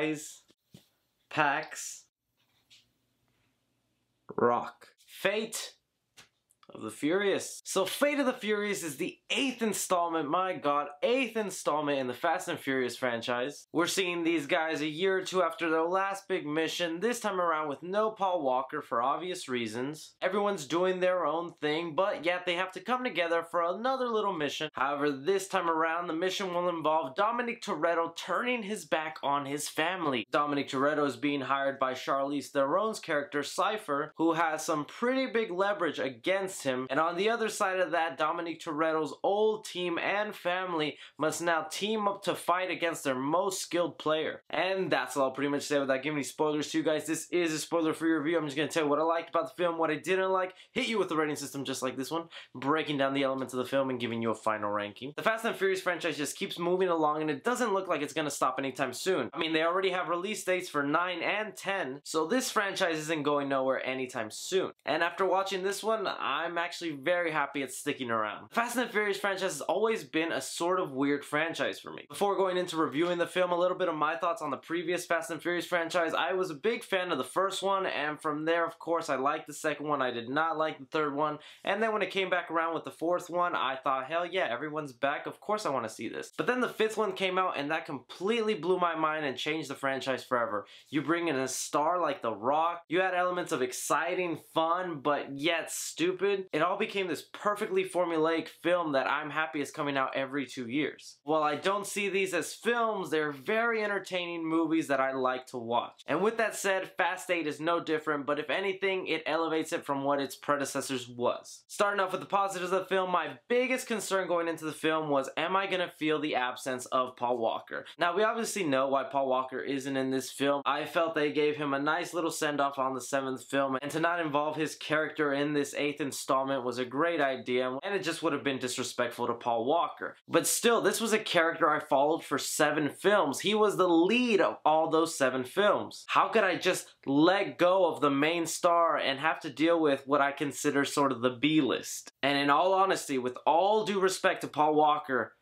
Rise, Pax, Rock. Fate of the Furious. So Fate of the Furious is the 8th installment, my god, 8th installment in the Fast and Furious franchise. We're seeing these guys a year or two after their last big mission, this time around with no Paul Walker for obvious reasons. Everyone's doing their own thing, but yet they have to come together for another little mission. However, this time around, the mission will involve Dominic Toretto turning his back on his family. Dominic Toretto is being hired by Charlize Theron's character, Cypher, who has some pretty big leverage against him, and on the other side of that, Dominic Toretto's old team and family must now team up to fight against their most skilled player. And that's all I'll pretty much say without giving any spoilers to you guys. This is a spoiler-free review. I'm just going to tell you what I liked about the film, what I didn't like, hit you with the rating system just like this one, breaking down the elements of the film and giving you a final ranking. The Fast and Furious franchise just keeps moving along and it doesn't look like it's going to stop anytime soon. I mean, they already have release dates for 9 and 10, so this franchise isn't going nowhere anytime soon. And after watching this one, I'm actually very happy it's sticking around. The Fast and Furious franchise has always been a sort of weird franchise for me. Before going into reviewing the film, a little bit of my thoughts on the previous Fast and Furious franchise. I was a big fan of the first one, and from there, of course, I liked the second one. I did not like the third one, and then when it came back around with the fourth one, I thought, hell yeah, everyone's back. Of course I want to see this. But then the fifth one came out, and that completely blew my mind and changed the franchise forever. You bring in a star like The Rock. You had elements of exciting, fun, but yet stupid. It all became this perfectly formulaic film that I'm happy is coming out every 2 years. While I don't see these as films, they're very entertaining movies that I like to watch. And with that said, Fast 8 is no different, but if anything, it elevates it from what its predecessors was. Starting off with the positives of the film, my biggest concern going into the film was, am I gonna feel the absence of Paul Walker? Now, we obviously know why Paul Walker isn't in this film. I felt they gave him a nice little send-off on the 7th film, and to not involve his character in this 8th installment was a great idea, and it just would have been disrespectful to Paul Walker. But still, this was a character I followed for 7 films. He was the lead of all those 7 films. How could I just let go of the main star and have to deal with what I consider sort of the B-list? And in all honesty, with all due respect to Paul Walker,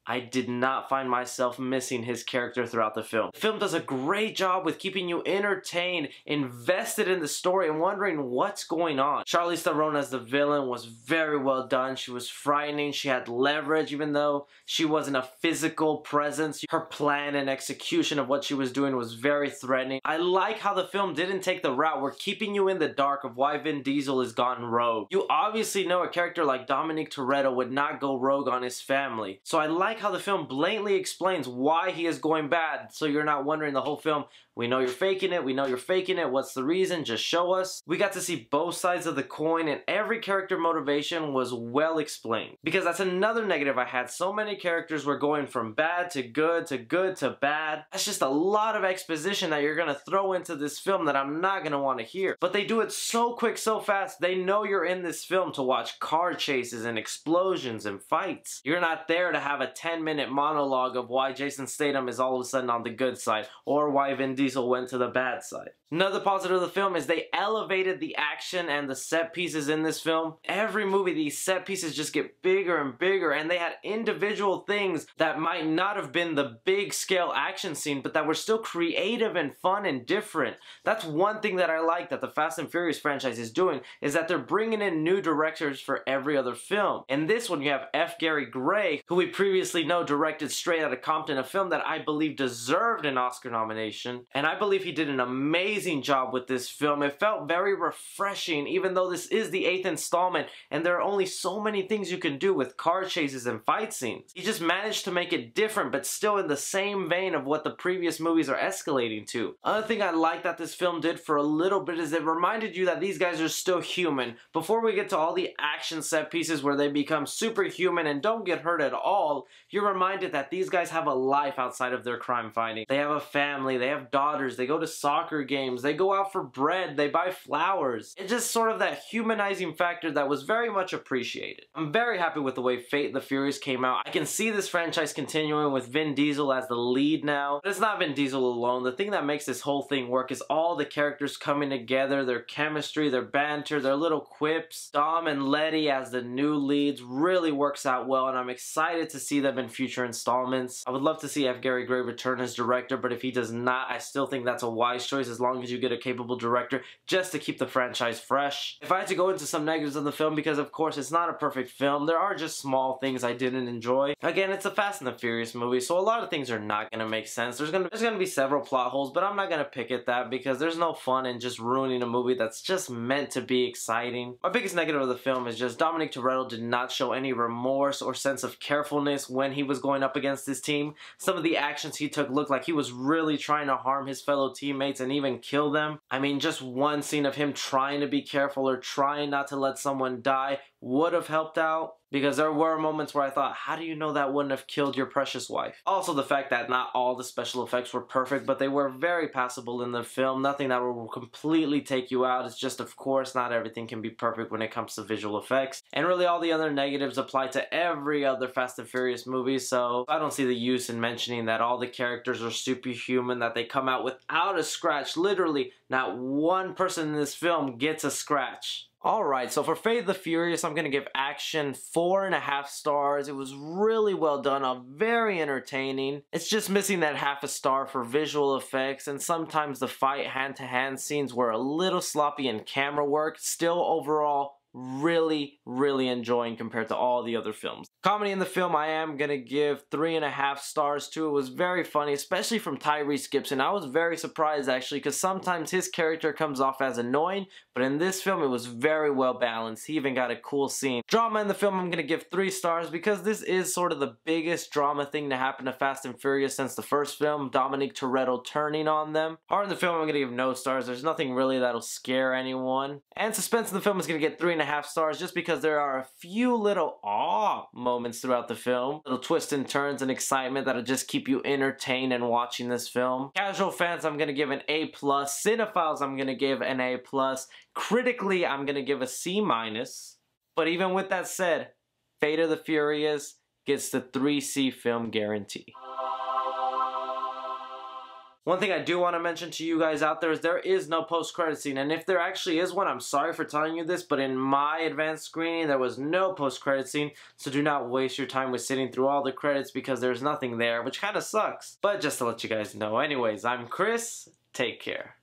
I did not find myself missing his character throughout the film. The film does a great job with keeping you entertained, invested in the story, and wondering what's going on. Charlize Theron as the villain was very well done. She was frightening. She had leverage, even though she wasn't a physical presence. Her plan and execution of what she was doing was very threatening. I like how the film didn't take the route where keeping you in the dark of why Vin Diesel has gone rogue. You obviously know a character like Dominic Toretto would not go rogue on his family. So I like how the film blatantly explains why he is going bad, so you're not wondering the whole film, we know you're faking it, we know you're faking it, what's the reason, just show us. We got to see both sides of the coin, and every character motivation was well explained. Because that's another negative I had. So many characters were going from bad to good to good to bad. That's just a lot of exposition that you're gonna throw into this film that I'm not gonna want to hear. But they do it so quick, so fast, they know you're in this film to watch car chases and explosions and fights. You're not there to have a 10-minute monologue of why Jason Statham is all of a sudden on the good side, or why Vin Diesel went to the bad side. Another positive of the film is they elevated the action and the set pieces in this film. Every movie, these set pieces just get bigger and bigger, and they had individual things that might not have been the big scale action scene, but that were still creative and fun and different. That's one thing that I like that the Fast and Furious franchise is doing, is that they're bringing in new directors for every other film. In this one, you have F. Gary Gray, who we previously know directed Straight Outta Compton, a film that I believe deserved an Oscar nomination, and I believe he did an amazing job with this film. It felt very refreshing, even though this is the 8th installment and there are only so many things you can do with car chases and fight scenes. He just managed to make it different, but still in the same vein of what the previous movies are escalating to. Another thing I like that this film did for a little bit is it reminded you that these guys are still human. Before we get to all the action set pieces where they become superhuman and don't get hurt at all, you're reminded that these guys have a life outside of their crime fighting. They have a family, they have daughters, they go to soccer games, they go out for bread, they buy flowers. It's just sort of that humanizing factor that was very much appreciated. I'm very happy with the way Fate the Furious came out. I can see this franchise continuing with Vin Diesel as the lead now. But it's not Vin Diesel alone. The thing that makes this whole thing work is all the characters coming together, their chemistry, their banter, their little quips. Dom and Letty as the new leads really works out well, and I'm excited to see them 7 future installments. I would love to see F. Gary Gray return as director, but if he does not, I still think that's a wise choice as long as you get a capable director just to keep the franchise fresh. If I had to go into some negatives of the film, because of course it's not a perfect film, there are just small things I didn't enjoy. Again, it's a Fast and the Furious movie, so a lot of things are not going to make sense. There's gonna be several plot holes, but I'm not going to pick at that because there's no fun in just ruining a movie that's just meant to be exciting. My biggest negative of the film is just Dominic Toretto did not show any remorse or sense of carefulness when he was going up against his team. Some of the actions he took looked like he was really trying to harm his fellow teammates and even kill them. I mean, just one scene of him trying to be careful or trying not to let someone die would have helped out, because there were moments where I thought, how do you know that wouldn't have killed your precious wife? Also, the fact that not all the special effects were perfect, but they were very passable in the film. Nothing that will completely take you out. It's just, of course, not everything can be perfect when it comes to visual effects. And really all the other negatives apply to every other Fast and Furious movie, so I don't see the use in mentioning that all the characters are superhuman, that they come out without a scratch. Literally, not one person in this film gets a scratch. Alright, so for Fate of the Furious, I'm going to give action 4.5 stars. It was really well done, very entertaining. It's just missing that half a star for visual effects, and sometimes the fight hand-to-hand scenes were a little sloppy in camera work. Still, overall, really enjoying compared to all the other films. Comedy in the film, I am gonna give 3.5 stars to. It was very funny, especially from Tyrese Gibson. I was very surprised actually, because sometimes his character comes off as annoying, but in this film it was very well balanced. He even got a cool scene. Drama in the film, I'm gonna give 3 stars because this is sort of the biggest drama thing to happen to Fast and Furious since the first film, Dominic Toretto turning on them. Horror in the film, I'm gonna give no stars. There's nothing really that'll scare anyone. And suspense in the film is gonna get 3.5 stars just because there are a few little moments throughout the film. Little twists and turns and excitement that'll just keep you entertained and watching this film. Casual fans, I'm gonna give an A+. Cinephiles, I'm gonna give an A+. Critically, I'm gonna give a C-. But even with that said, Fate of the Furious gets the 3C film guarantee. One thing I do want to mention to you guys out there is there is no post-credit scene, and if there actually is one, I'm sorry for telling you this, but in my advanced screening there was no post-credit scene, so do not waste your time with sitting through all the credits because there's nothing there, which kind of sucks. But just to let you guys know. Anyways, I'm Chris. Take care.